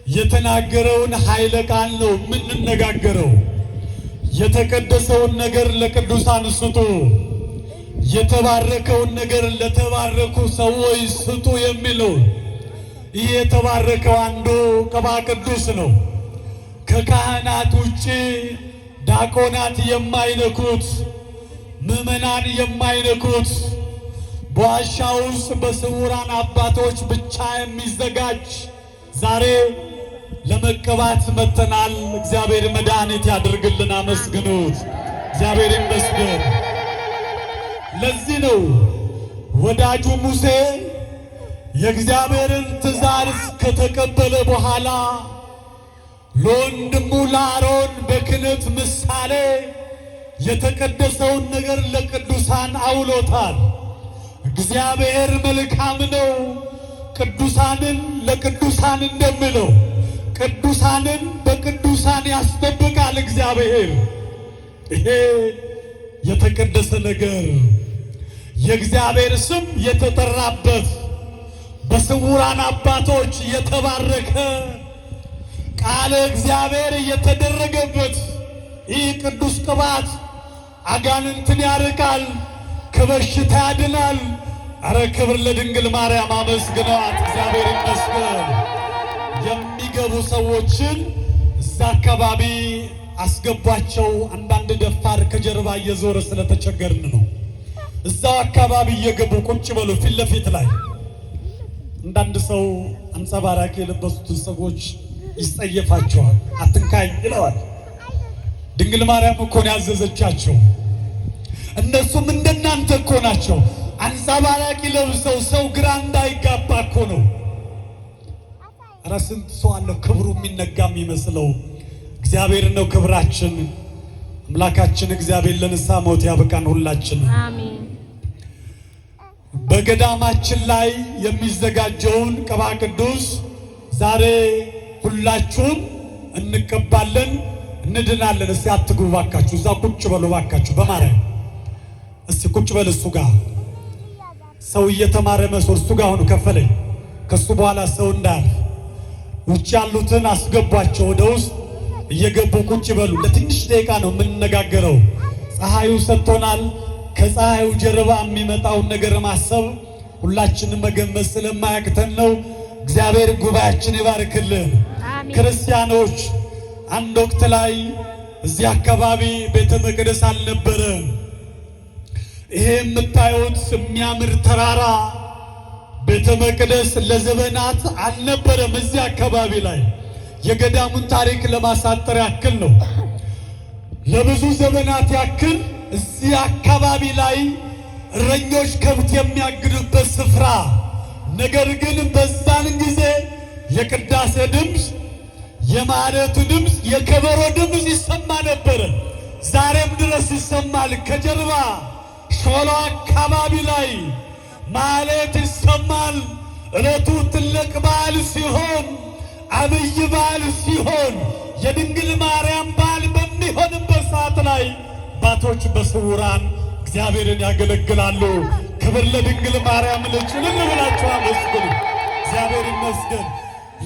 የተናገረውን ኃይለ ቃል ነው የምንነጋገረው። የተቀደሰውን ነገር ለቅዱሳን ስጡ፣ የተባረከውን ነገር ለተባረኩ ሰዎች ስጡ የሚለው ይህ የተባረከው አንዱ ቅባ ቅዱስ ነው። ከካህናት ውጪ ዲያቆናት የማይነኩት፣ ምዕመናን የማይነኩት በዋሻ ውስጥ በስውራን አባቶች ብቻ የሚዘጋጅ ዛሬ ለመቀባት መተናል። እግዚአብሔር መድኃኒት ያድርግልን። አመስግኑት። እግዚአብሔር ይመስገን። ለዚህ ነው ወዳጁ ሙሴ የእግዚአብሔርን ትእዛዝ ከተቀበለ በኋላ ለወንድሙ ለአሮን በክህነት ምሳሌ የተቀደሰውን ነገር ለቅዱሳን አውሎታል። እግዚአብሔር መልካም ነው። ቅዱሳንን ለቅዱሳን እንደሚለው ቅዱሳንን በቅዱሳን ያስጠብቃል እግዚአብሔር። ይሄ የተቀደሰ ነገር የእግዚአብሔር ስም የተጠራበት በስውራን አባቶች የተባረከ ቃለ እግዚአብሔር የተደረገበት ይህ ቅዱስ ቅባት አጋንንትን ያርቃል፣ ከበሽታ ያድናል። አረ ክብር ለድንግል ማርያም። አመስግነዋት። እግዚአብሔር ይመስገን። የሚገቡ ሰዎችን እዛ አካባቢ አስገቧቸው። አንዳንድ ደፋር ከጀርባ እየዞረ ስለተቸገርን ነው። እዛው አካባቢ እየገቡ ቁጭ በሉ ፊት ለፊት ላይ። አንዳንድ ሰው አንጸባራቂ የለበሱትን ሰዎች ይጸየፋቸዋል። አትንካኝ ይለዋል። ድንግል ማርያም እኮ ነው ያዘዘቻቸው። እነሱም እንደናንተ እኮ ናቸው። አንጸባራቂ ለብሰው ሰው ግራ እንዳይጋባ እኮ ነው። ኧረ ስንት ሰው አለ ክብሩ የሚነጋ የሚመስለው። እግዚአብሔር ነው ክብራችን። አምላካችን እግዚአብሔር ለንስሐ ሞት ያበቃን ሁላችን አሜን። በገዳማችን ላይ የሚዘጋጀውን ቅባ ቅዱስ ዛሬ ሁላችሁም እንቀባለን፣ እንድናለን። እስቲ አትግቡ ባካችሁ፣ እዛ ቁጭ በሉ ባካችሁ። በማርያም እስቲ ቁጭ በል። እሱ ጋር ሰው እየተማረ መስሎ እሱ ጋር ሆኖ ከፈለኝ። ከሱ በኋላ ሰው እንዳያልፍ ውጭ ያሉትን አስገቧቸው። ወደ ውስጥ እየገቡ ቁጭ በሉ። ለትንሽ ደቂቃ ነው የምንነጋገረው። ፀሐዩ ሰጥቶናል። ከፀሐዩ ጀርባ የሚመጣውን ነገር ማሰብ ሁላችንም መገመት ስለማያቅተን ነው። እግዚአብሔር ጉባኤያችን ይባርክልን። ክርስቲያኖች አንድ ወቅት ላይ እዚህ አካባቢ ቤተ መቅደስ አልነበረም። ይሄ የምታዩት የሚያምር ተራራ ቤተ መቅደስ ለዘመናት አልነበረም። እዚህ አካባቢ ላይ የገዳሙን ታሪክ ለማሳጠር ያክል ነው። ለብዙ ዘመናት ያክል እዚህ አካባቢ ላይ እረኞች ከብት የሚያግዱበት ስፍራ፣ ነገር ግን በዛን ጊዜ የቅዳሴ ድምፅ፣ የማኅሌቱ ድምፅ፣ የከበሮ ድምፅ ይሰማ ነበረ። ዛሬም ድረስ ይሰማል። ከጀርባ ሾሎ አካባቢ ላይ ማኅሌት ይሰማል። ዕለቱ ትልቅ በዓል ሲሆን፣ አብይ በዓል ሲሆን፣ የድንግል ማርያም በዓል በሚሆንበት ሰዓት ላይ አባቶች በስውራን እግዚአብሔርን ያገለግላሉ። ክብር ለድንግል ማርያም። ልጭልን ብላችሁ አመስግኑ። እግዚአብሔር ይመስገን።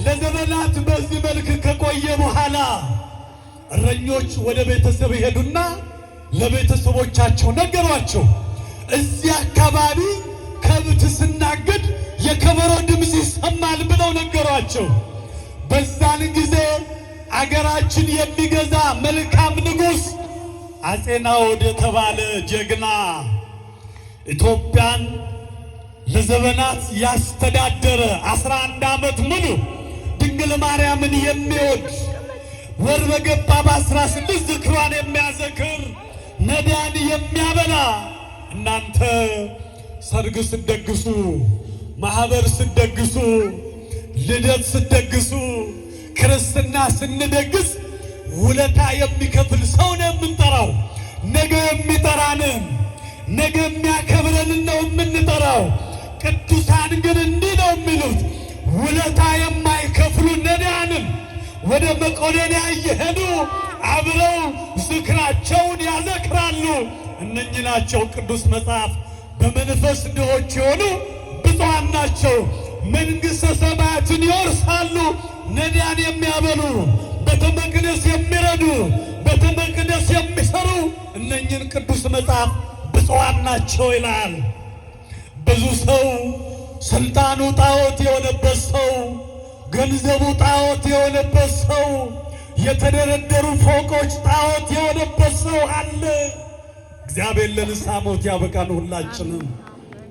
ለዘመናት በዚህ መልክ ከቆየ በኋላ እረኞች ወደ ቤተሰብ ይሄዱና ለቤተሰቦቻቸው ነገሯቸው። እዚህ አካባቢ ከብት ስናግድ የከበሮ ድምፅ ይሰማል ብለው ነገሯቸው። በዛን ጊዜ አገራችን የሚገዛ መልካም ንጉሥ አፄ ናዖድ የተባለ ጀግና ኢትዮጵያን ለዘመናት ያስተዳደረ 11 ዓመት ሙሉ ድንግል ማርያምን የሚወድ ወር በገባ በ16 ዝክሯን የሚያዘክር ነዳያን የሚያበላ እናንተ ሰርግ ስትደግሱ፣ ማህበር ስትደግሱ፣ ልደት ስትደግሱ፣ ክርስትና ስንደግስ ውለታ የሚከፍል ሰው ነው የምንጠራው። ነገ የሚጠራንን ነገ የሚያከብረንን ነው የምንጠራው። ቅዱሳን ግን እንዲህ ነው የሚሉት፣ ውለታ የማይከፍሉ ነዳያንን ወደ መቄዶንያ እየሄዱ አብረው ዝክራቸውን ያዘክራሉ። እነኚህ ናቸው ቅዱስ መጽሐፍ በመንፈስ ድሆች የሆኑ ብፁዓን ናቸው መንግሥተ ሰማያትን ይወርሳሉ። ነዳያን የሚያበሉ፣ ቤተ መቅደስ የሚረዱ፣ ቤተ መቅደስ የሚሰሩ እነኝን ቅዱስ መጽሐፍ ብፁዓን ናቸው ይላል። ብዙ ሰው ስልጣኑ ጣዖት የሆነበት ሰው፣ ገንዘቡ ጣዖት የሆነበት ሰው፣ የተደረደሩ ፎቆች ጣዖት የሆነበት ሰው አለ። እግዚአብሔር ለንስሐ ሞት ያበቃን ሁላችንም።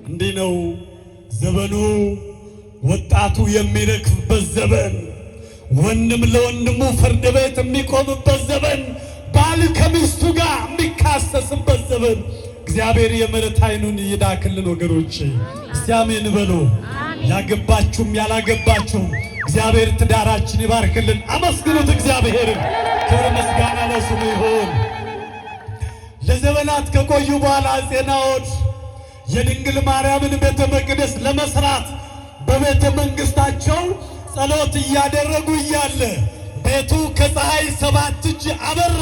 እንዲህ ነው ዘመኑ። ወጣቱ የሚረክፍበት ዘመን፣ ወንድም ለወንድሙ ፍርድ ቤት የሚቆምበት ዘመን፣ ባል ከሚስቱ ጋር የሚካሰስበት ዘመን። እግዚአብሔር የምሕረት ዓይኑን ይዳክልን ወገኖቼ። እስቲ አሜን በሉ። ያገባችሁም ያላገባችሁም እግዚአብሔር ትዳራችን ይባርክልን። አመስግኑት እግዚአብሔርን። ክብር ምስጋና ለስሙ ይሁን። ለዘመናት ከቆዩ በኋላ አፄ ናዖድ የድንግል ማርያምን ቤተ መቅደስ ለመስራት በቤተ መንግሥታቸው ጸሎት እያደረጉ እያለ ቤቱ ከፀሐይ 7 እጅ አበራ።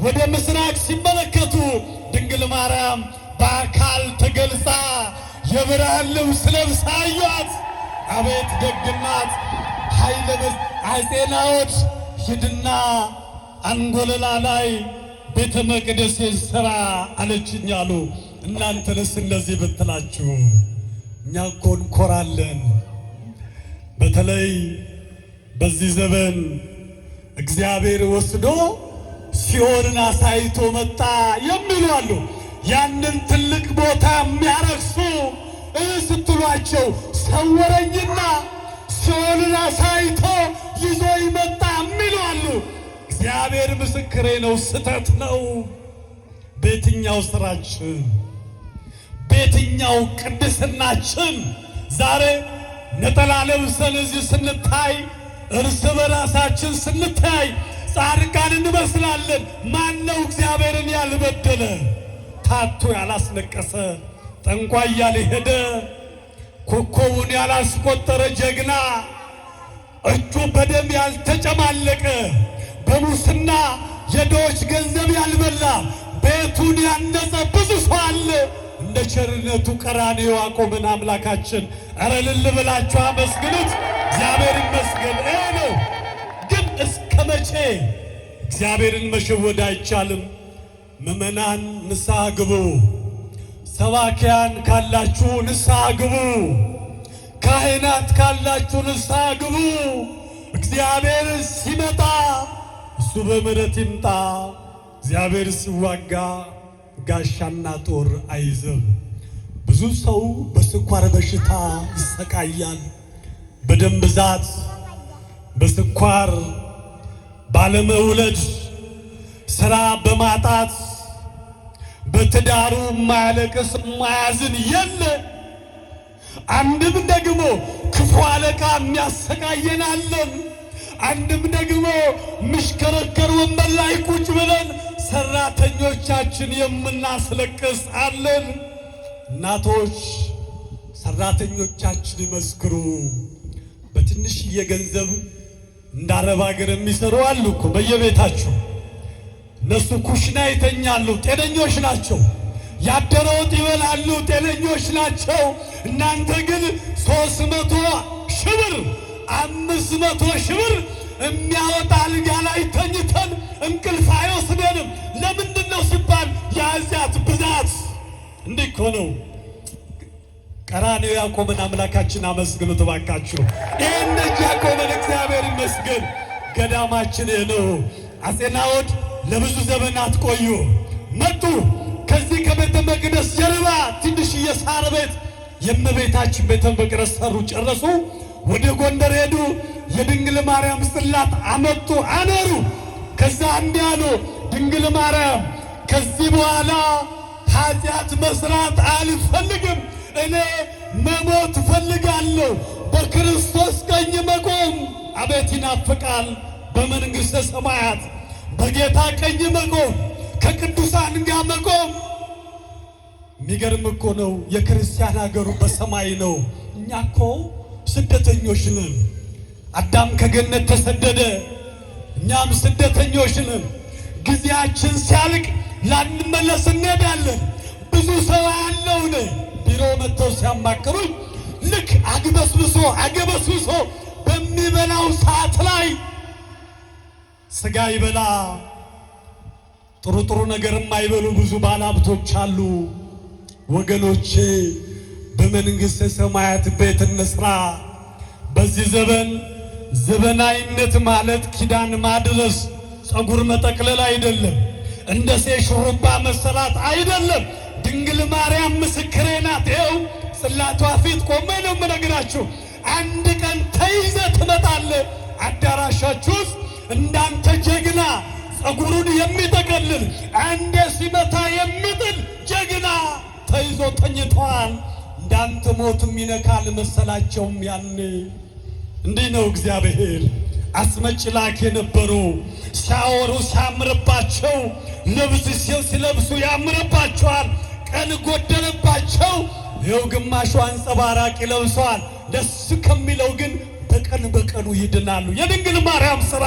ወደ ምስራቅ ሲመለከቱ ድንግል ማርያም በአካል ተገልጻ የብርሃን ልብስ ለብሳ አዩአት። አቤት ደግናት! ኃይለ አፄ ናዖድ ሂድና አንጎለላ ላይ ቤተ መቅደሴን ሥራ አለችኝ አሉ። እናንተንስ እንደዚህ ብትላችሁ እኛ እኮ እንኮራለን። በተለይ በዚህ ዘመን እግዚአብሔር ወስዶ ሲኦልን አሳይቶ መጣ የሚሉ አሉ። ያንን ትልቅ ቦታ የሚያረክሱ ስትሏቸው ሰወረኝና ሲኦልን አሳይቶ ይዞ ይመጣ የሚሉ አሉ። እግዚአብሔር ምስክሬ ነው፣ ስተት ነው። በየትኛው ስራችን፣ በየትኛው ቅድስናችን ዛሬ ነጠላ ለብሰን እዚህ ስንታይ፣ እርስ በራሳችን ስንታይ ጻድቃን እንመስላለን። ማን ነው እግዚአብሔርን ያልበደለ? ታቶ ያላስለቀሰ፣ ጠንቋይ ያልሄደ፣ ኮከቡን ያላስቆጠረ ጀግና፣ እጁ በደም ያልተጨማለቀ፣ በሙስና የድሆች ገንዘብ ያልበላ፣ ቤቱን ያነጸ ብዙ ሰው አለ። እንደ ቸርነቱ ቀራንዮ አቆመን አምላካችን። ኧረ እልል ብላችሁ አመስግኑት። እግዚአብሔር ይመስገን። ይሄ ነው። ግን እስከ መቼ? እግዚአብሔርን መሸወድ አይቻልም። ምዕመናን ንስሐ ግቡ። ሰባኪያን ካላችሁ ንስሐ ግቡ። ካህናት ካላችሁ ንስሐ ግቡ። እግዚአብሔር ሲመጣ እሱ በምሕረት ይምጣ። እግዚአብሔር ሲዋጋ ጋሻና ጦር አይዝም። ብዙ ሰው በስኳር በሽታ ይሰቃያል። በደም ብዛት፣ በስኳር ባለመውለድ፣ ሥራ በማጣት በትዳሩ የማያለቅስ የማያዝን የለ። አንድም ደግሞ ክፉ አለቃ የሚያሰቃየን አለን። አንድም ደግሞ ምሽከረከር ወንበር ላይ ቁጭ ብለን ሰራተኞቻችን የምናስለቅስ አለን። እናቶች ሰራተኞቻችን ይመስክሩ። በትንሽዬ ገንዘብ እንደ አረብ ሀገር የሚሰሩ አሉ እኮ በየቤታቸው። እነሱ ኩሽና ይተኛሉ፣ ጤነኞች ናቸው። ያደረ ወጥ ይበላሉ፣ ጤነኞች ናቸው። እናንተ ግን 300 ሺህ ብር 500 ሺህ ብር የሚያወጣ አልጋ ላይ ተኝተን እንቅልፍ አይወስደንም። ለምንድን ነው ሲባል የኃጢአት ብዛት። እንዲህ እኮ ነው። ቀራንዮ ያቆመን አምላካችን አመስግኑት እባካችሁ። ይህን እጅ ያቆመን እግዚአብሔር ይመስገን። ገዳማችን ነው። አፄ ናዖድ ለብዙ ዘመናት ቆዩ። መጡ። ከዚህ ከቤተ መቅደስ ጀርባ ትንሽዬ ሳር ቤት የእመቤታችን ቤተ መቅደስ ሰሩ፣ ጨረሱ። ወደ ጎንደር ሄዱ። የድንግል ማርያም ጽላት አመጡ፣ አኖሩ። ከዛ እንዲህ አሉ፣ ድንግል ማርያም ከዚህ በኋላ ኃጢአት መስራት አልፈልግም። እኔ መሞት እፈልጋለሁ፣ በክርስቶስ ቀኝ መቆም። አቤት ይናፍቃል በመንግሥተ ሰማያት በጌታ ቀኝ መቆም፣ ከቅዱሳን ጋር መቆም። የሚገርም እኮ ነው። የክርስቲያን ሀገሩ በሰማይ ነው። እኛ እኮ ስደተኞች ነን። አዳም ከገነት ተሰደደ፣ እኛም ስደተኞች ነን። ጊዜያችን ሲያልቅ ላንመለስ እንሄዳለን። ብዙ ሰው ያለው ቢሮ መጥተው ሲያማክሩኝ ልክ አግበስብሶ በሚበላው ሰዓት ላይ ስጋ ይበላ። ጥሩ ነገር የማይበሉ ብዙ ባለሀብቶች አሉ። ወገኖቼ በመንግሥተ ሰማያት ቤት እንስራ። በዚህ ዘመናዊነት ማለት ኪዳን ማድረስ፣ ጸጉር መጠቅለል አይደለም። እንደ ሴት ሹሩባ መሰራት አይደለም። ድንግል ማርያም ምስክሬ ናት። ይኸው ጽላቷ ፊት ቆሜ ነው የምነግራችሁ። አንድ ቀን ተይዘ ትመጣለህ። አዳራሻችሁ ውስጥ እንዳንተ ጀግና ጸጉሩን የሚጠቀልል አንዴ ሲመታ የሚጥል ጀግና ተይዞ ተኝቷል። እንዳንተ ሞትም ይነካል መሰላቸውም። ያኔ እንዲህ ነው እግዚአብሔር አስመጭ ላክ የነበሩ ሲያወሩ ሲያምርባቸው፣ ልብስ ሲለብሱ ያምርባቸዋል። ቀን ጎደለባቸው፣ ይኸው ግማሹ አንጸባራቂ ለብሰዋል። ደስ ከሚለው ግን በቀኑ ይድናሉ። የድንግል ማርያም ሥራ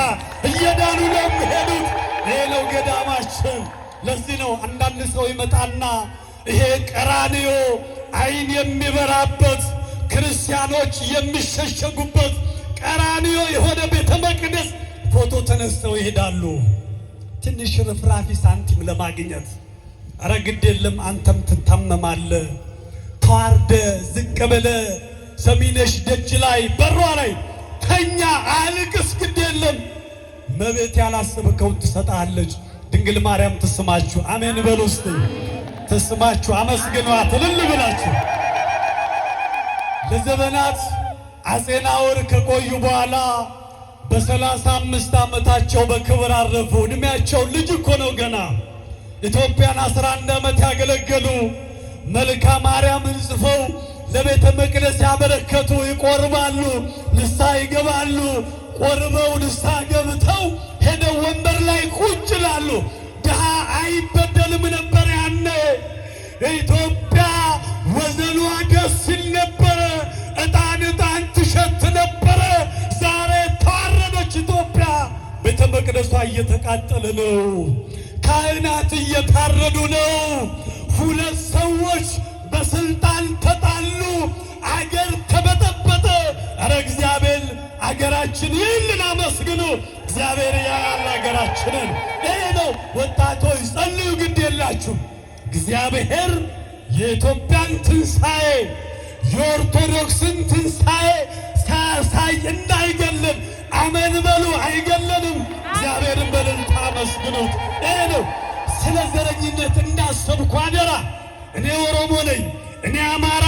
እየዳኑ ነው የሚሄዱት። ይሄ ነው ገዳማችን። ለዚህ ነው አንዳንድ ሰው ይመጣና ይሄ ቀራንዮ ዓይን የሚበራበት ክርስቲያኖች የሚሸሸጉበት ቀራንዮ የሆነ ቤተ መቅደስ ፎቶ ተነስተው ይሄዳሉ፣ ትንሽ ርፍራፊ ሳንቲም ለማግኘት። አረ ግድ የለም አንተም ትታመማለህ። ተዋርደ ዝቅ ብለ ሰሚነሽ ደጅ ላይ በሯ ላይ ተኛ፣ አልቅስ፣ ግድ የለም መቤት ያላሰብከውን ትሰጣለች። ድንግል ማርያም ትስማችሁ። አሜን በሉ እስቲ። ትስማችሁ፣ አመስግኗት እልል ብላችሁ። ለዘመናት አፄ ናኦር ከቆዩ በኋላ በ35 ዓመታቸው በክብር አረፉ። ዕድሜያቸው ልጅ እኮ ነው ገና። ኢትዮጵያን 11 ዓመት ያገለገሉ መልካ ማርያምን ጽፈው ለቤተ መቅደስ ያበረከቱ፣ ይቆርባሉ፣ ንስሐ ይገባሉ። ቆርበው ንስሐ ገብተው ሄደው ወንበር ላይ ቁጭ ይላሉ። ድሃ አይበደልም ነበር ያኔ። ኢትዮጵያ ወዘኗ ደስ ሲል ነበረ። ዕጣን ትሸት ነበረ። ዛሬ ተዋረደች ኢትዮጵያ። ቤተ መቅደሷ እየተቃጠለ ነው። ካህናት እየታረዱ ነው። ሁለት ሰዎች በስልጣን ተጣሉ። አገር ተበጠበጠ። ኧረ እግዚአብሔር አገራችን ይህንን አመስግኑ። እግዚአብሔር ያያል አገራችንን። ይሄ ነው ወጣቶች ጸልዩ፣ ግድ የላችሁ። እግዚአብሔር የኢትዮጵያን ትንሣኤ የኦርቶዶክስን ትንሣኤ ሳያሳይ እንዳይገለን አሜን በሉ። አይገለንም። እግዚአብሔርን በእልልታ አመስግኑት። ይሄ ነው። ስለ ዘረኝነት እንዳሰብኩ አደራ። እኔ ኦሮሞ ነኝ፣ እኔ አማራ፣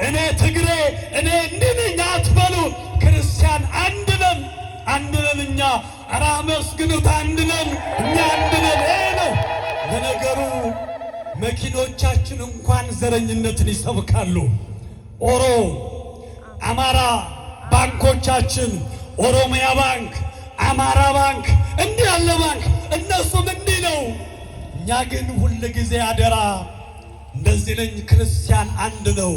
እኔ ትግሬ፣ እኔ እንዲህ ነኝ አትበሉ። ክርስቲያን አንድ ነን፣ አንድ ነን እኛ። ኧረ አመስግኑት። አንድ ነን እኛ፣ አንድ ነን። ይሄ ነው። ለነገሩ መኪኖቻችን እንኳን ዘረኝነትን ይሰብካሉ። አማራ ባንኮቻችን፣ ኦሮሚያ ባንክ፣ አማራ ባንክ፣ እንዲህ ያለ ባንክ፣ እነሱም እንዲህ ነው። እኛ ግን ሁል ጊዜ አደራ እንደዚህ ነኝ። ክርስቲያን አንድ ነው።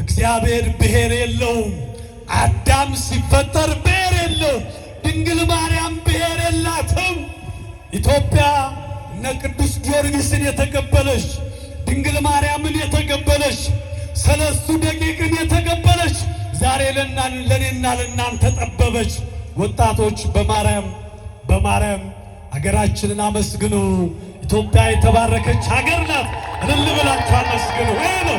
እግዚአብሔር ብሔር የለውም። አዳም ሲፈጠር ብሔር የለው። ድንግል ማርያም ብሔር የላትም። ኢትዮጵያ እነ ቅዱስ ጊዮርጊስን የተቀበለች፣ ድንግል ማርያምን የተቀበለች፣ ሰለስቱ ደቂቅን የተቀበለች ዛሬ ለእኔና ለእናንተ ጠበበች። ወጣቶች በማርያም አገራችንን አመስግኑ። ኢትዮጵያ የተባረከች ሀገር ናት። እልል ብላችሁ አመስግኑ። ይሄ ነው።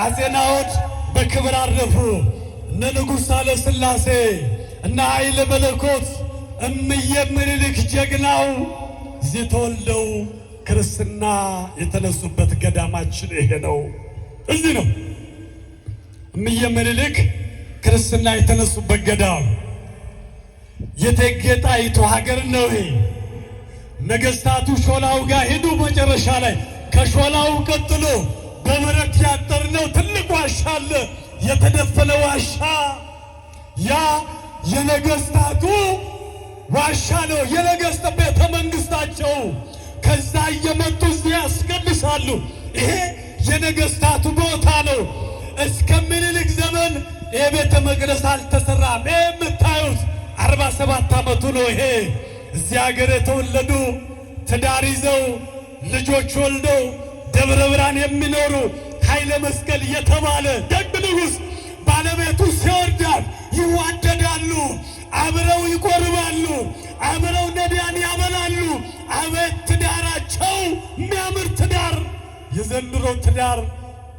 አፄ ናኦድ በክብር አረፉ። እነ ንጉሥ ሳህለ ሥላሴ፣ እነ ኃይለ መለኮት፣ እምዬ ምኒልክ ጀግናው እዚህ ተወልደው ክርስትና የተነሱበት ገዳማችን ይሄ ነው። እዚህ ነው እምዬ ምኒልክ ክርስትና የተነሱበት ገዳም። የእቴጌ ጣይቱ ሀገር ነው ይሄ። ነገሥታቱ ሾላው ጋር ሄዱ። መጨረሻ ላይ ከሾላው ቀጥሎ በብረት ያጠርነው ትልቅ ዋሻ አለ፣ የተደፈነ ዋሻ። ያ የነገሥታቱ ዋሻ ነው፣ የነገሥት ቤተ መንግሥታቸው። ከዛ እየመጡ እዚህ ያስቀድሳሉ። ይሄ የነገሥታቱ ቦታ ነው። እስከ ምኒልክ ዘመን ይሄ ቤተ መቅደስ አልተሰራም። ይሄ የምታዩት 47 ዓመቱ ነው። ይሄ እዚህ ሀገር የተወለዱ ትዳር ይዘው ልጆች ወልደው ደብረ ብርሃን የሚኖሩ ኃይለ መስቀል የተባለ ደግ ንጉሥ ባለቤቱ ሲወርዳት ይዋደዳሉ፣ አብረው ይቆርባሉ፣ አብረው ነዳያን ያበላሉ። አቤት ትዳራቸው የሚያምር ትዳር! የዘንድሮ ትዳር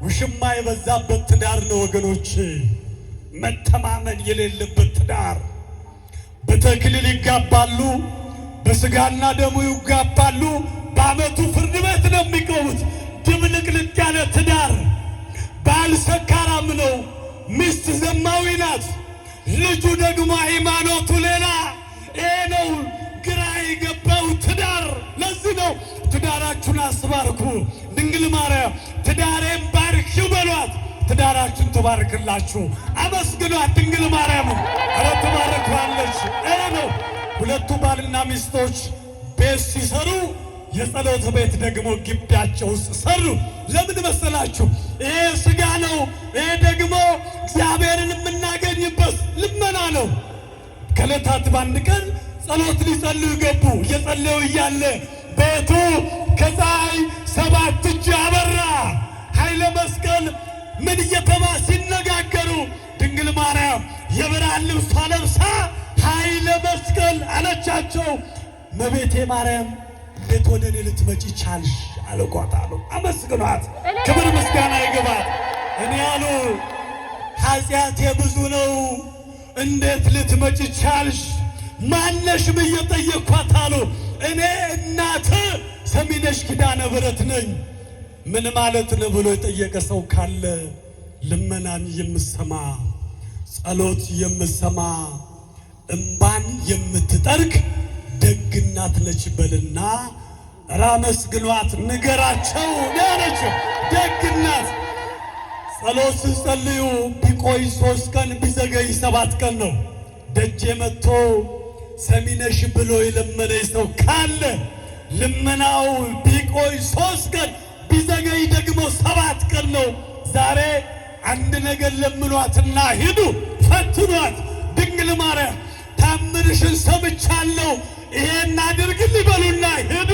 ውሽማ የበዛበት ትዳር ነው ወገኖች፣ መተማመን የሌለበት ትዳር። በተክሊል ይጋባሉ፣ በስጋና ደሙ ይጋባሉ። በዓመቱ ፍርድ ቤት ነው የሚቆሙት። ድብልቅልቅ ያለ ትዳር። ባል ሰካራም ነው፣ ሚስት ዘማዊ ናት፣ ልጁ ደግሞ ሃይማኖቱ ሌላ። ይሄ ነው ግራ የገባው ትዳር። ለዚህ ነው ትዳራችሁን አስባርኩ። ድንግል ማርያም ትዳሬን ባርኪው በሏት፣ ትዳራችሁን ትባርክላችሁ። አመስግኗት ድንግል ማርያምን። ኧረ ትባርካለች። ይሄ ነው ሁለቱ ባልና ሚስቶች ቤት ሲሰሩ የጸሎት ቤት ደግሞ ግቢያቸው ውስጥ ሰሩ። ለምን መሰላችሁ? ይሄ ሥጋ ነው፣ ይሄ ደግሞ እግዚአብሔርን የምናገኝበት ልመና ነው። ከዕለታት በአንድ ቀን ጸሎት ሊጸልዩ ገቡ። እየጸለዩ እያለ ቤቱ ከፀሐይ 7 እጅ አበራ። ኃይለ መስቀል ምን እየተባሉ ሲነጋገሩ ድንግል ማርያም የብርሃን ልብሷ ለብሳ ኃይለ መስቀል አለቻቸው። እመቤቴ ማርያም እንዴት ወደ እኔ ልትመጪ ቻልሽ? አልኳት አሉ። አመስግኗት፣ ክብር ምስጋና ይገባት። እኔ አሉ ኃጢአቴ ብዙ ነው፣ እንዴት ልትመጪ ቻልሽ? ማነሽ ብዬ ጠየቅኳት አሉ። እኔ እናት ሰሚነሽ ኪዳነ ምሕረት ነኝ። ምን ማለት ነው ብሎ የጠየቀ ሰው ካለ ልመናን የምሰማ ጸሎት የምሰማ እምባን የምትጠርግ ደግ እናት ነች በልና ራመስግኗት ንገራቸው ያለችው ደግ እናት። ጸሎት ስትጸልዩ ቢቆይ 3 ቀን ቢዘገይ 7 ቀን ነው። ደጄ መጥቶ ሰሚነሽ ብሎ የለመነኝ ሰው ካለ ልመናው ቢቆይ 3 ቀን ቢዘገይ ደግሞ 7 ቀን ነው። ዛሬ አንድ ነገር ለምኗትና ሂዱ ፈትኗት። ድንግል ማርያም ታምርሽን ሰምቻለሁ ይሄን አድርግልኝ በሉና ሂዱ።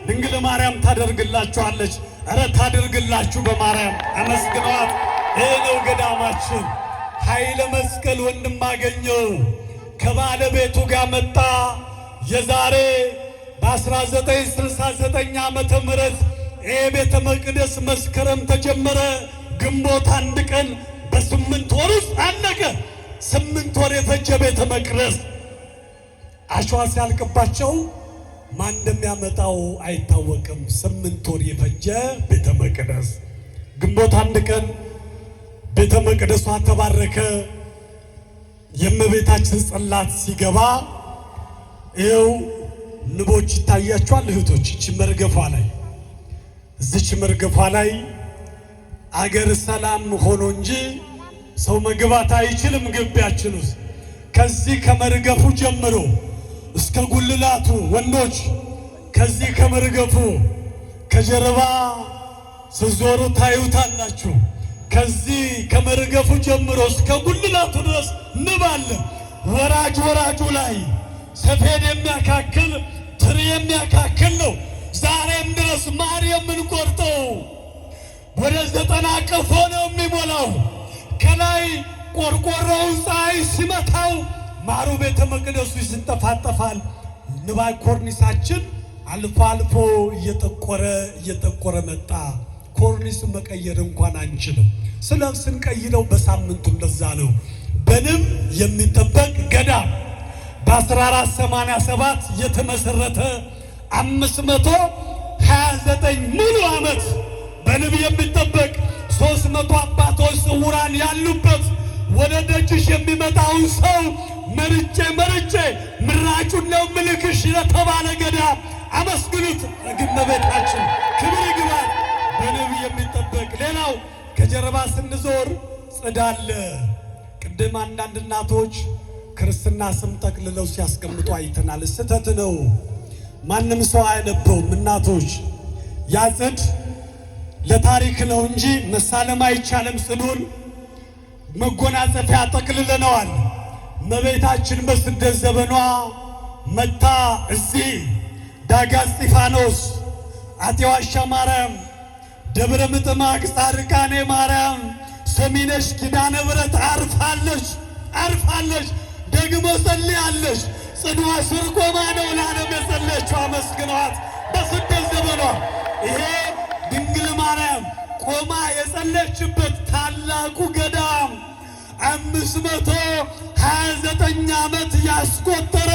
ድንግል ማርያም ታደርግላችኋለች። ኧረ ታደርግላችሁ በማርያም አመስግኗት። ይሄ ነው ገዳማችን። ኃይለ መስቀል ወንድም አገኘው ከባለቤቱ ጋር መጣ። የዛሬ በ1969 ዓመተ ምህረት ይሄ ቤተ መቅደስ መስከረም ተጀመረ። ግንቦት 1 ቀን በ8 ወር ውስጥ አለቀ። 8 ወር የፈጀ ቤተ መቅደስ አሸዋ ሲያልቅባቸው ማን እንደሚያመጣው አይታወቅም። 8 ወር የፈጀ ቤተ መቅደስ ግንቦት 1 ቀን ቤተ መቅደሷ ተባረከ። የእመቤታችን ጽላት ሲገባ ይኸው ንቦች ይታያቸዋል እህቶች። እቺ መርገፏ ላይ እዚች መርገፏ ላይ አገር ሰላም ሆኖ እንጂ ሰው መግባት አይችልም ግቢያችን ውስጥ። ከዚህ ከመርገፉ ጀምሮ እስከ ጉልላቱ ወንዶች ከዚህ ከመርገፉ ከጀርባ ስዞሩ ታዩታላችሁ። ከዚህ ከመርገፉ ጀምሮ እስከ ጉልላቱ ድረስ ንብ አለ። ወራጁ ላይ ሰፌድ የሚያካክል ትሪ የሚያካክል ነው። ዛሬም ድረስ ማር የምንቆርጠው ወደ 90 ቀፎ ነው የሚሞላው። ከላይ ቆርቆሮውን ፀሐይ ሲመታው ማሩ ቤተ መቅደሱ ይንጠፋጠፋል። ንባይ ኮርኒሳችን አልፎ አልፎ እየጠቆረ መጣ። ኮርኒስ መቀየር እንኳን አንችልም። ስንቀይረው በሳምንቱ እንደዛ ነው። በንብ የሚጠበቅ ገዳም በ1487 የተመሰረተ 529 ሙሉ ዓመት በንብ የሚጠበቅ 300 አባቶች ጽውራን ያሉበት ወደ ደጅሽ የሚመጣውን ሰው መርጬ ምራጩን ነው ምልክሽ የተባለ ገዳም አመስግኑት። እመቤታችን ክብር ይግባል። በንብ የሚጠበቅ ሌላው ከጀርባ ስንዞር ጽዳለ። ቅድም አንዳንድ እናቶች ክርስትና ስም ጠቅልለው ሲያስቀምጡ አይተናል። ስህተት ነው። ማንም ሰው አያነበውም። እናቶች ያ ጽድ ለታሪክ ነው እንጂ መሳለም አይቻልም። ጽዱን መጎናጸፊያ ጠቅልለነዋል። እመቤታችን በስደት ዘመኗ መታ እዚህ ዳጋ እስጢፋኖስ፣ አጤዋሻ ማርያም፣ ደብረ ምጥማቅ፣ ጻድቃኔ ማርያም፣ ሰሚነሽ ኪዳነ ምሕረት አርፋለች። አርፋለች፣ ደግሞ ጸልያለች። ጽኗ ስር ቆማ ነው ለዓለም የጸለየችው። አመስግኗት በስደት ዘመኗ። ይሄ ድንግል ማርያም ቆማ የጸለየችበት ታላቁ ገዳም 529 ዓመት ያስቆጠረ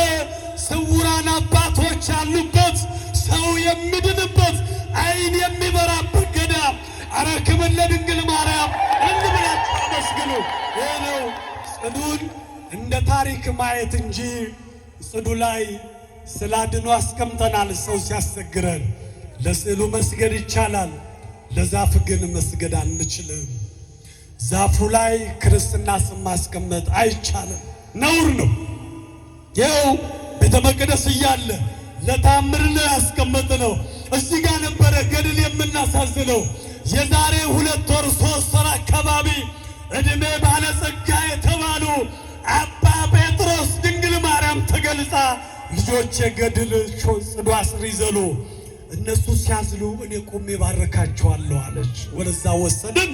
ስውራን አባቶች ያሉበት ሰው የሚድንበት ዓይን የሚበራበት ገዳም። አረ ክብር ለድንግል ማርያም እንብላችሁ አመስግኑ። ይህ ነው ጽዱን እንደ ታሪክ ማየት እንጂ ጽዱ ላይ ስለ አድኖ አስቀምጠናል። ሰው ሲያስቸግረን ለስዕሉ መስገድ ይቻላል፣ ለዛፍ ግን መስገድ አንችልም። ዛፉ ላይ ክርስትና ስም ማስቀመጥ አይቻልም፣ ነውር ነው። ይኸው ቤተ መቅደስ እያለ ለታምር ነው ያስቀመጥነው። እዚህ ጋር ነበረ ገድል የምናሳዝነው። የዛሬ 2 ወር 3 ወር አካባቢ ዕድሜ ባለጸጋ የተባሉ አባ ጴጥሮስ ድንግል ማርያም ተገልጻ ልጆቼ ገድል ጽዷ ስር ይዘሉ፣ እነሱ ሲያዝሉ እኔ ቆሜ ባረካቸዋለሁ አለች። ወደዛ ወሰድን።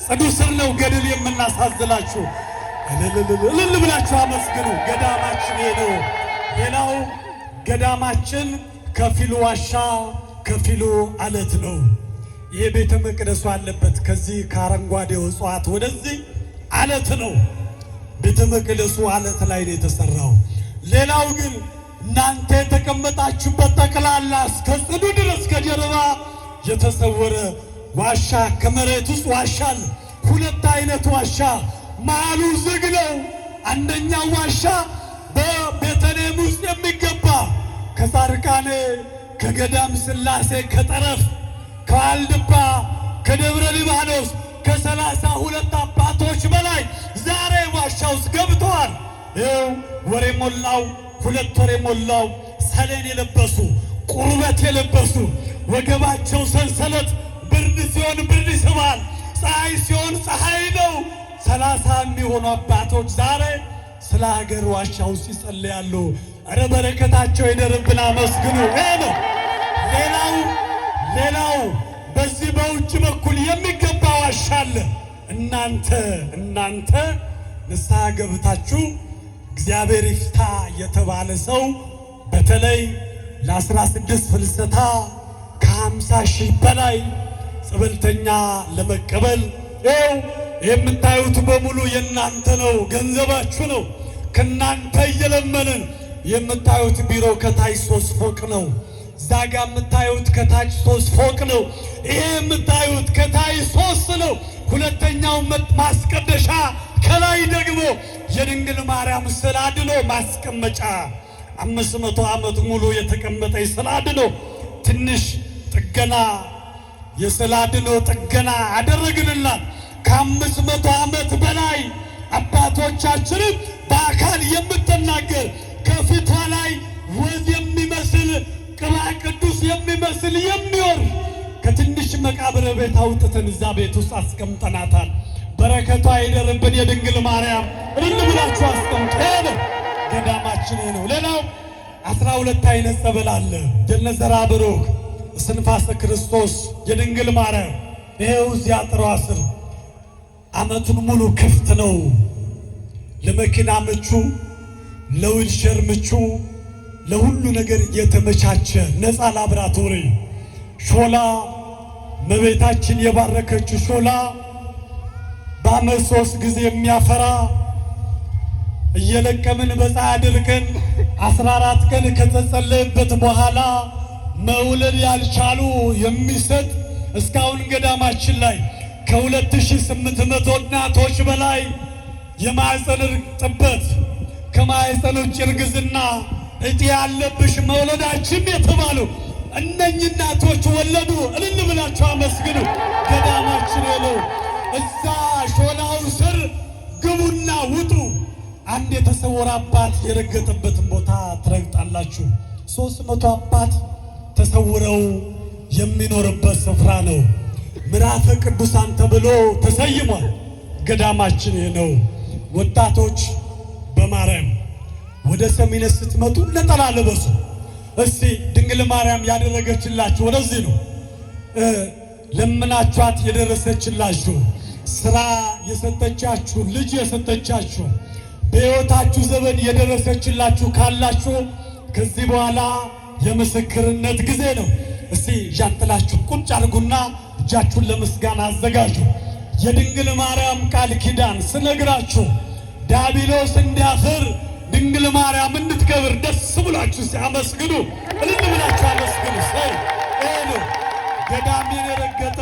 ጽዱ ስር ነው ገድል የምናሳዝላችሁ። እልል ብላችሁ አመስግኑ። ገዳማችን ይሄ ነው። ሌላው ገዳማችን ከፊሉ ዋሻ ከፊሉ አለት ነው። ይሄ ቤተ መቅደሱ አለበት። ከዚህ ከአረንጓዴው እጽዋት ወደዚህ አለት ነው። ቤተ መቅደሱ አለት ላይ ነው የተሰራው። ሌላው ግን እናንተ የተቀመጣችሁበት ጠቅላላ እስከ ጽዱ ድረስ ከጀርባ የተሰወረ ዋሻ፣ ከመሬት ውስጥ ዋሻ አለ። 2 አይነት ዋሻ፣ መሃሉ ዝግ ነው። አንደኛው ዋሻ በቤተልሔም ውስጥ የሚገባ ከጻድቃኔ ከገዳም ሥላሴ ከጠረፍ ከዋልድባ ከደብረ ሊባኖስ ከ32 አባቶች በላይ ዛሬ ዋሻ ውስጥ ገብተዋል። ይኸው ወር የሞላው 2 ወር የሞላው ሰሌን የለበሱ ቁርበት የለበሱ ወገባቸው ሰንሰለት፣ ብርድ ሲሆን ብርድ ይስባል፣ ፀሐይ ሲሆን ፀሐይ ነው። 30 የሚሆኑ አባቶች ዛሬ ስለ ሀገር ዋሻ ውስጥ ይጸልያሉ። እረ በረከታቸው ይደርብን፣ አመስግኑ። ነው ሌላው በዚህ በውጭ በኩል የሚገባ ዋሻ አለ። እናንተ ንስሐ ገብታችሁ እግዚአብሔር ይፍታ የተባለ ሰው በተለይ ለ16 ፍልሰታ ከ50 ሺህ በላይ ጸበልተኛ ለመቀበል ይኸው የምታዩት በሙሉ የእናንተ ነው፣ ገንዘባችሁ ነው። ከእናንተ እየለመንን የምታዩት ቢሮ ከታች 3 ፎቅ ነው። ዛጋ የምታዩት ከታች 3 ፎቅ ነው። ይሄ የምታዩት ከታች 3 ነው። ሁለተኛው ማስቀደሻ፣ ከላይ ደግሞ የድንግል ማርያም ስዕለ አድኅኖ ማስቀመጫ 500 ዓመት ሙሉ የተቀመጠ ስዕለ አድኅኖ ትንሽ ጥገና የስዕለ አድኅኖ ጥገና አደረግንላት። ከ500 ዓመት በላይ አባቶቻችንም በአካል የምትናገር ከፊቷ ላይ ወዝ የሚመስል ቅባ ቅዱስ የሚመስል የሚወር ከትንሽ መቃብር ቤት አውጥተን እዛ ቤት ውስጥ አስቀምጠናታል። በረከቷ ይደርብን የድንግል ማርያም። እልል ብላችሁ አስቀምጡ። ገዳማችን ነው። ሌላው 12 አይነት ጸበል አለ። ደብረ ዘራብሩክ፣ እስትንፋሰ ክርስቶስ፣ የድንግል ማርያም። ይሄው እዚያ አጥሯ ስር ዓመቱን ሙሉ ክፍት ነው። ለመኪና ምቹ፣ ለዊልቸር ምቹ፣ ለሁሉ ነገር የተመቻቸ ነፃ ላብራቶሪ ሾላ እመቤታችን የባረከችው ሾላ በዓመት 3 ጊዜ የሚያፈራ እየለቀምን በፀሐይ አድርገን 14 ቀን ከተጸለየበት በኋላ መውለድ ያልቻሉ የሚሰጥ እስካሁን ገዳማችን ላይ ከ2800 እናቶች በላይ የማህፀን ጥበት ከማህፀን ውጭ እርግዝና እጢ ያለብሽ መውለዳችን የተባሉ እነኚህ እናቶች ወለዱ። እልል ብላችሁ አመስግኑ። ገዳማችን ነው። እዛ ሾላው ስር ግቡና ውጡ። አንድ የተሰወረ አባት የረገጠበትን ቦታ ትረግጣላችሁ። 300 አባት ተሰውረው የሚኖርበት ስፍራ ነው። ምዕራፈ ቅዱሳን ተብሎ ተሰይሟል። ገዳማችን ነው። ወጣቶች በማርያም ወደ ሰሚነ ስትመጡ ነጠላ ልበሱ። እስቲ ድንግል ማርያም ያደረገችላችሁ ወደዚህ ነው። ለምናችኋት የደረሰችላችሁ ስራ የሰጠቻችሁ ልጅ የሰጠቻችሁ በሕይወታችሁ ዘመን የደረሰችላችሁ ካላችሁ ከዚህ በኋላ የምስክርነት ጊዜ ነው። እስቲ ዣንጥላችሁን ቁጭ አድርጉና እጃችሁን ለምስጋና አዘጋጁ። የድንግል ማርያም ቃል ኪዳን ስነግራችሁ ዲያብሎስ እንዲያፍር ድንግል ማርያም እንድትከብር ደስ ብላችሁ ሲያመስግኑ እልል ብላችሁ አመስግኑ። ሰይ እሉ ገዳሜን የረገጠ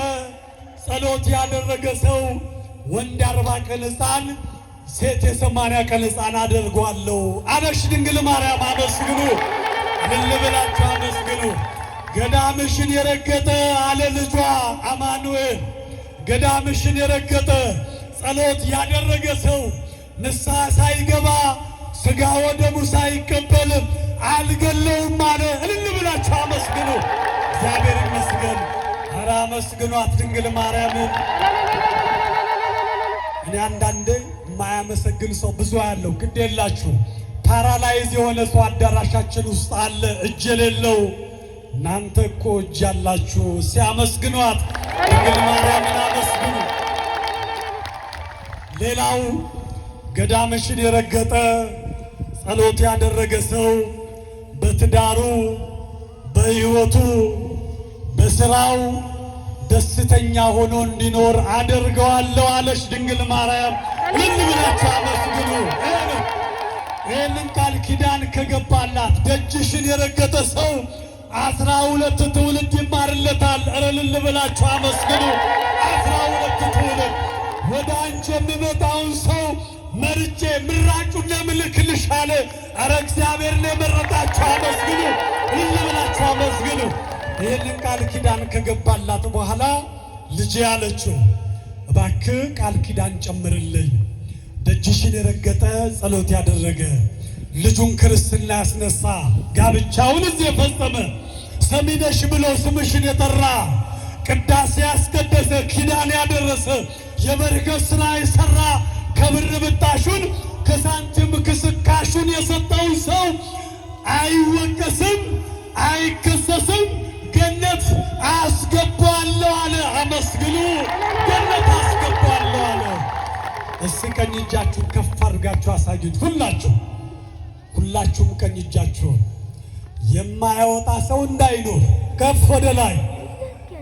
ጸሎት ያደረገ ሰው ወንድ 40 ቀን ሕፃን ሴት የ80 ቀን ሕፃን አደርጓለሁ አለሽ ድንግል ማርያም። አመስግኑ፣ እልል ብላችሁ አመስግኑ። ገዳምሽን የረገጠ አለ ልጇ አማኑኤል ገዳምሽን የረገጠ ጸሎት ያደረገ ሰው ንስሐ ሳይገባ ሥጋ ወደሙ ሳይቀበል አልገለውም አለ። እልል ብላችሁ አመስግኑ። እግዚአብሔር ይመስገን። ኧረ አመስግኗት ድንግል ማርያምን። እኔ አንዳንዴ የማያመሰግን ሰው ብዙ ያለው ግድ የላችሁ። ፓራላይዝ የሆነ ሰው አዳራሻችን ውስጥ አለ፣ እጅ የሌለው። እናንተ እኮ እጅ ያላችሁ ሲያመስግኗት ድንግል ማርያምን አመስግኑ። ሌላው ገዳምሽን የረገጠ ጸሎት ያደረገ ሰው በትዳሩ፣ በሕይወቱ፣ በሥራው ደስተኛ ሆኖ እንዲኖር አደርገዋለሁ አለች ድንግል ማርያም። እልል ብላችሁ አመስግኑ። ይህንን ቃል ኪዳን ከገባላት ደጅሽን የረገጠ ሰው 12 ትውልድ ይማርለታል። እልል ብላችሁ አመስግኑ። 12 ትውልድ ወደ አንቺ የሚመጣውን ሰው መርጬ ምራጩን ለምልክልሽ አለ። ኧረ እግዚአብሔር ነው የመረጣችሁ። አመስግኑ፣ እልል ብላችሁ አመስግኑ። ይህንን ቃል ኪዳን ከገባላት በኋላ ልጄ አለችው፣ እባክህ ቃል ኪዳን ጨምርልኝ። ደጅሽን የረገጠ ጸሎት ያደረገ ልጁን ክርስትና ያስነሳ ጋብቻውን እዚህ የፈጸመ ሰሚነሽ ብሎ ስምሽን የጠራ ቅዳሴ ያስቀደሰ ኪዳን ያደረሰ የበረከት ሥራ የሠራ ከብር ብጣሹን ከሳንቲም ክስካሹን የሰጠውን ሰው አይወቀስም፣ አይከሰስም፣ ገነት አስገባለሁ አለ። አመስግኑ። ገነት አስገባለሁ አለ። እስቲ ቀኝ እጃችሁን ከፍ አድርጋችሁ አሳዩት። ሁላችሁም ቀኝ እጃችሁን። የማያወጣ ሰው እንዳይኖር ከፍ ወደ ላይ።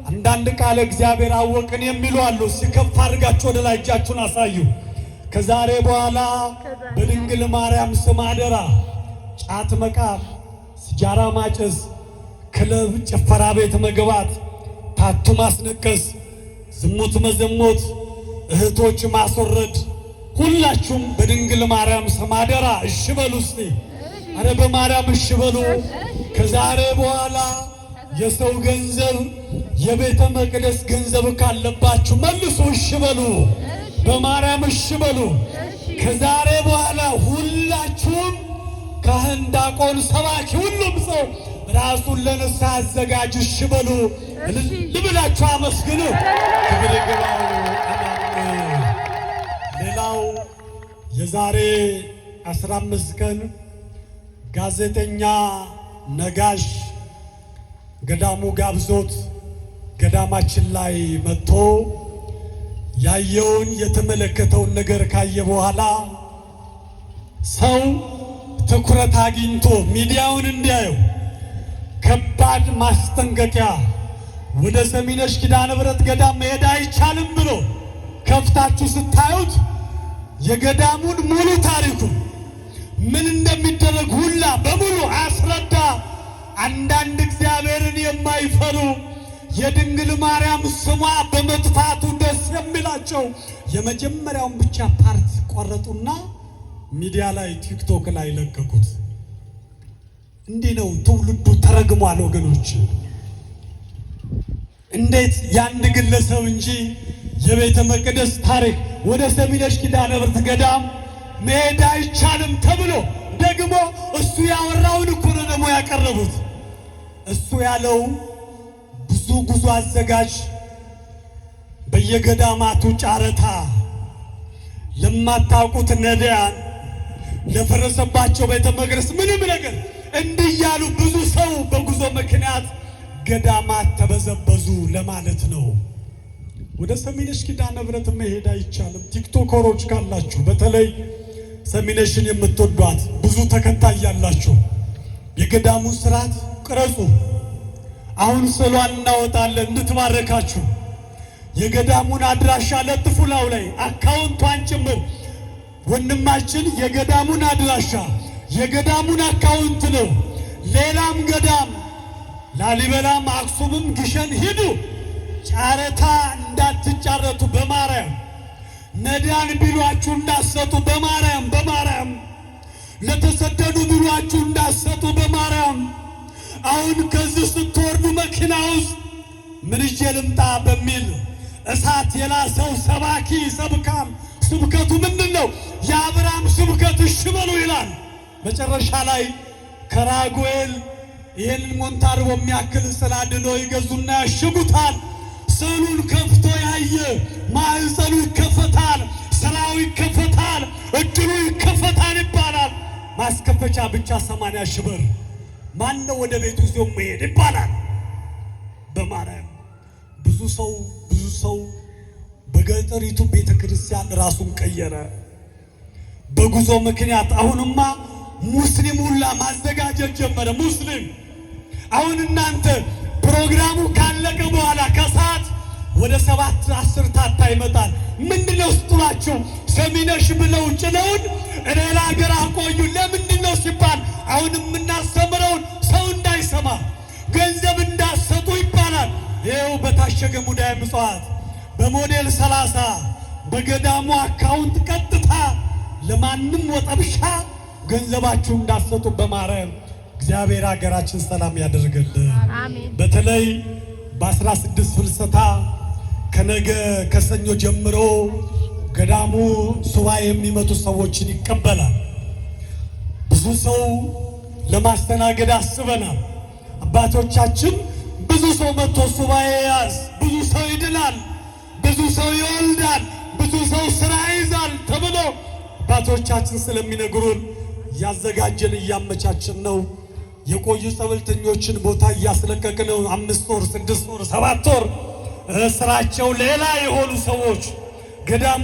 አንዳንድ ቃለ እግዚአብሔር አወቅን የሚሉ አሉ። እስቲ ከፍ አድርጋችሁ ወደ ላይ እጃችሁን አሳዩ። ከዛሬ በኋላ በድንግል ማርያም ስም አደራ ጫት መቃም፣ ሲጃራ ማጨስ፣ ክለብ ጭፈራ ቤት መግባት፣ ታቱ ማስነቀስ፣ ዝሙት መዘሞት፣ እህቶች ማስወረድ፣ ሁላችሁም በድንግል ማርያም ስም አደራ እሺ በሉ። እስቲ አረ በማርያም እሺ በሉ። ከዛሬ በኋላ የሰው ገንዘብ የቤተ መቅደስ ገንዘብ ካለባችሁ መልሱ እሺ በሉ። በማርያም እሺ በሉ። ከዛሬ በኋላ ሁላችሁም ካህን፣ ዲያቆን፣ ሰባኪ ሁሉም ሰው ራሱን ለንስሐ አዘጋጅ እሺ በሉ። ልብላችሁ አመስግኑ። ክብር ይግባው። ሌላው የዛሬ 15 ቀን ጋዜጠኛ ነጋሽ ገዳሙ ጋብዞት ገዳማችን ላይ መጥቶ ያየውን የተመለከተውን ነገር ካየ በኋላ ሰው ትኩረት አግኝቶ ሚዲያውን እንዲያየው ከባድ ማስጠንቀቂያ ወደ ሰሚነሽ ኪዳነ ምሕረት ገዳም መሄድ አይቻልም ብሎ ከፍታችሁ ስታዩት የገዳሙን ሙሉ ታሪኩ ምን እንደሚደረግ ሁላ በሙሉ አስረዳ። አንዳንድ እግዚአብሔርን የማይፈሩ የድንግል ማርያም ስሟ በመጥፋቱ ደስ የሚላቸው የመጀመሪያውን ብቻ ፓርት ቆረጡና ሚዲያ ላይ ቲክቶክ ላይ ለቀቁት። እንዲህ ነው ትውልዱ ተረግሟል ወገኖች። እንዴት የአንድ ግለሰብ እንጂ የቤተ መቅደስ ታሪክ ወደ ሰሚነሽ ኪዳነ ምሕረት ገዳም መሄድ አይቻልም ተብሎ ደግሞ እሱ ያወራውን እኮ ነው ደግሞ ያቀረቡት። እሱ ያለው ብዙ ጉዞ አዘጋጅ በየገዳማቱ ጨረታ ለማታውቁት ነዳያን ለፈረሰባቸው ቤተ መቅደስ ምንም ነገር እንዲህ ያሉ ብዙ ሰው በጉዞ ምክንያት ገዳማት ተበዘበዙ ለማለት ነው። ወደ ሰሚነሽ ኪዳነ ምሕረት መሄድ አይቻልም። ቲክቶከሮች ካላችሁ በተለይ ሰሚነሽን የምትወዷት ብዙ ተከታይ ያላችሁ የገዳሙን ስርዓት ቅረጹ። አሁን ስዕሏን እናወጣለን እንድትባረካችሁ። የገዳሙን አድራሻ ለጥፉ ላው ላይ አካውንቷን ጭምር። ወንድማችን የገዳሙን አድራሻ የገዳሙን አካውንት ነው። ሌላም ገዳም ላሊበላም አክሱምም ግሸን ሂዱ፣ ጨረታ እንዳትጫረቱ በማርያም። ነዳያን ቢሏችሁ እንዳሰጡ በማርያም ለተሰደዱ ቢሏችሁ እንዳሰጡ በማርያም። አሁን ከዚህ ስትወርዱ መኪና ውስጥ ምን ይዤ ልምጣ በሚል እሳት የላሰው ሰባኪ ሰብካም ስብከቱ ምንድን ነው? የአብርሃም ስብከት እሺ በሉ ይላል። መጨረሻ ላይ ከራጉኤል ይህንን ሞንታርቦ የሚያክል ስላድኖ ይገዙና ያሽጉታል። ስዕሉን ከፍቶ ያየ ማዕፀኑ ይከፈታል፣ ስራው ይከፈታል፣ እድሉ ይከፈታል ይባላል። ማስከፈቻ ብቻ 80 ሺህ ብር ማን ነው ወደ ቤቱ ይዞ መሄድ ይባላል። በማርያም ብዙ ሰው በገጠሪቱ ቤተክርስቲያን ራሱን ቀየረ በጉዞ ምክንያት። አሁንማ ሙስሊም ሁላ ማዘጋጀት ጀመረ። ሙስሊም አሁን እናንተ ፕሮግራሙ ካለቀ በኋላ ከሰዓት ወደ 7-10 ታታ ይመጣል። ምንድነው ስትሏቸው ሰሚነሽ ብለው ጭነውን ሌላ ሀገር አቆዩ። ለምንድነው ሲባል አሁን የምናስተምረውን ሰው እንዳይሰማ ገንዘብ እንዳሰጡ ይባላል። ይኸው በታሸገ ሙዳየ ምጽዋት በሞዴል 30 በገዳሙ አካውንት ቀጥታ ለማንም ወጠብሻ ገንዘባችሁ እንዳሰጡ በማርያም እግዚአብሔር ሀገራችን ሰላም ያደርግልን። አሜን። በተለይ በ16 ፍልሰታ ከነገ ከሰኞ ጀምሮ ገዳሙ ሱባኤ የሚመጡ ሰዎችን ይቀበላል። ብዙ ሰው ለማስተናገድ አስበናል። አባቶቻችን ብዙ ሰው መጥቶ ሱባኤ ያዝ፣ ብዙ ሰው ይድናል፣ ብዙ ሰው ይወልዳል፣ ብዙ ሰው ስራ ይዛል ተብሎ አባቶቻችን ስለሚነግሩን እያዘጋጀን እያመቻችን ነው። የቆዩ ጸበልተኞችን ቦታ እያስለቀቅን ነው። 5 ወር 6 ወር 7 ወር ስራቸው ሌላ የሆኑ ሰዎች ገዳሙ